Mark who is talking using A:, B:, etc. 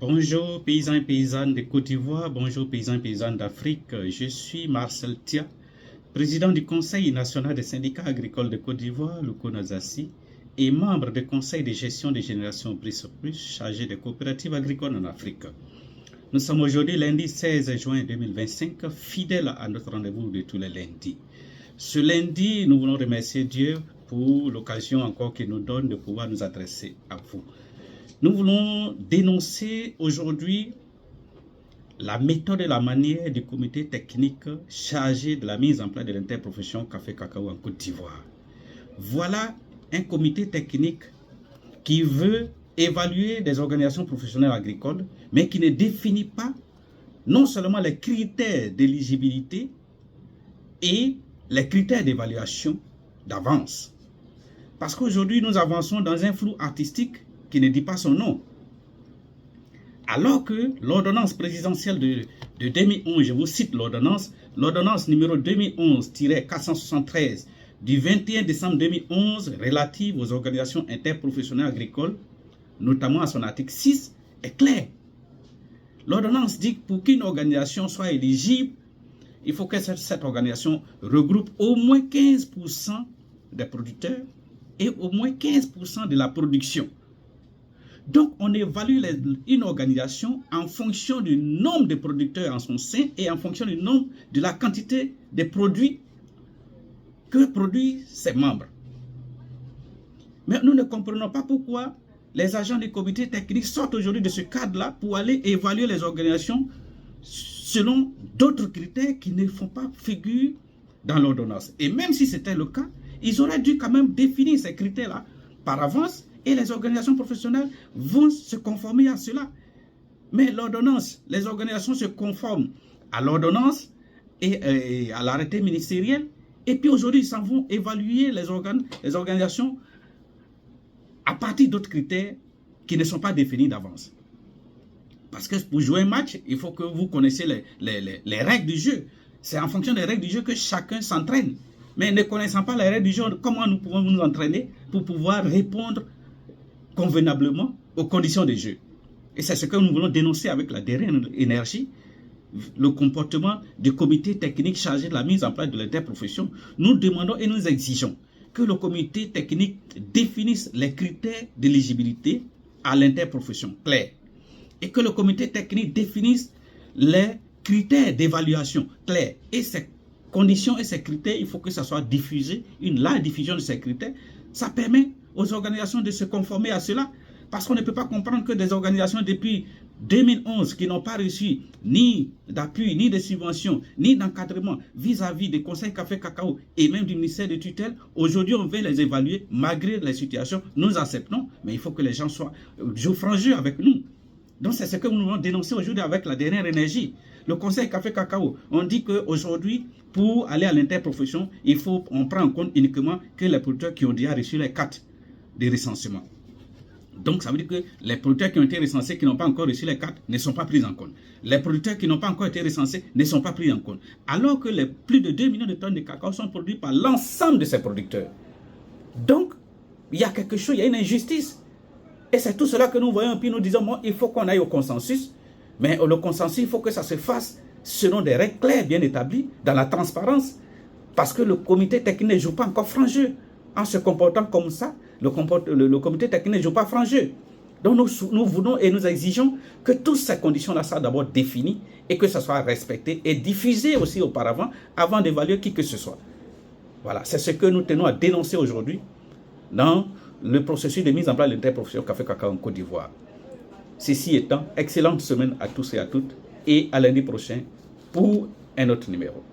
A: Bonjour paysans et paysannes de Côte d'Ivoire, bonjour paysans et paysannes d'Afrique. Je suis Marcel Tia, président du Conseil national des syndicats agricoles de Côte d'Ivoire, le CONASACI, et membre du Conseil de gestion des générations Plus chargé des coopératives agricoles en Afrique. Nous sommes aujourd'hui lundi 16 juin 2025, fidèles à notre rendez-vous de tous les lundis. Ce lundi, nous voulons remercier Dieu pour l'occasion encore qu'il nous donne de pouvoir nous adresser à vous. Nous voulons dénoncer aujourd'hui la méthode et la manière du comité technique chargé de la mise en place de l'interprofession café-cacao en Côte d'Ivoire. Voilà un comité technique qui veut évaluer des organisations professionnelles agricoles, mais qui ne définit pas non seulement les critères d'éligibilité et les critères d'évaluation d'avance. Parce qu'aujourd'hui, nous avançons dans un flou artistique qui ne dit pas son nom. Alors que l'ordonnance présidentielle de 2011, je vous cite l'ordonnance numéro 2011-473 du 21 décembre 2011 relative aux organisations interprofessionnelles agricoles, notamment à son article 6, est claire. L'ordonnance dit que pour qu'une organisation soit éligible, il faut que cette organisation regroupe au moins 15% des producteurs et au moins 15% de la production. Donc, on évalue une organisation en fonction du nombre de producteurs en son sein et en fonction du nombre de la quantité de produits que produisent ses membres. Mais nous ne comprenons pas pourquoi les agents du comité technique sortent aujourd'hui de ce cadre-là pour aller évaluer les organisations selon d'autres critères qui ne font pas figure dans l'ordonnance. Et même si c'était le cas, ils auraient dû quand même définir ces critères-là par avance et les organisations professionnelles vont se conformer à cela. Mais l'ordonnance, les organisations se conforment à l'ordonnance et à l'arrêté ministériel. Et puis aujourd'hui, ils s'en vont évaluer les organisations à partir d'autres critères qui ne sont pas définis d'avance. Parce que pour jouer un match, il faut que vous connaissiez les règles du jeu. C'est en fonction des règles du jeu que chacun s'entraîne. Mais ne connaissant pas les règles du jeu, comment nous pouvons nous entraîner pour pouvoir répondre convenablement aux conditions de jeu. Et c'est ce que nous voulons dénoncer avec la dernière énergie, le comportement du comité technique chargé de la mise en place de l'interprofession. Nous demandons et nous exigeons que le comité technique définisse les critères d'éligibilité à l'interprofession clairs et que le comité technique définisse les critères d'évaluation clairs. Et ces conditions et ces critères, il faut que ça soit diffusé, la diffusion de ces critères, ça permet aux organisations de se conformer à cela, parce qu'on ne peut pas comprendre que des organisations depuis 2011 qui n'ont pas reçu ni d'appui, ni de subventions, ni d'encadrement vis-à-vis des conseils café-cacao et même du ministère de tutelle, aujourd'hui on veut les évaluer malgré les situations. Nous acceptons, mais il faut que les gens soient franc jeu avec nous. Donc c'est ce que nous voulons dénoncer aujourd'hui avec la dernière énergie. Le conseil café-cacao, on dit qu'aujourd'hui, pour aller à l'interprofession, on prend en compte uniquement que les producteurs qui ont déjà reçu les cartes de recensement. Donc ça veut dire que les producteurs qui ont été recensés, qui n'ont pas encore reçu les cartes, ne sont pas pris en compte. Les producteurs qui n'ont pas encore été recensés ne sont pas pris en compte. Alors que les plus de 2 millions de tonnes de cacao sont produits par l'ensemble de ces producteurs. Donc, il y a quelque chose, il y a une injustice. Et c'est tout cela que nous voyons, puis nous disons, bon, il faut qu'on aille au consensus. Mais le consensus, il faut que ça se fasse selon des règles claires, bien établies, dans la transparence. Parce que le comité technique ne joue pas encore franc jeu. En se comportant comme ça, le comité technique ne joue pas franc jeu. Donc nous voulons et nous exigeons que toutes ces conditions-là soient d'abord définies et que ça soit respecté et diffusé aussi auparavant, avant d'évaluer qui que ce soit. Voilà, c'est ce que nous tenons à dénoncer aujourd'hui dans le processus de mise en place de l'interprofession café-cacao en Côte d'Ivoire. Ceci étant, excellente semaine à tous et à toutes et à lundi prochain pour un autre numéro.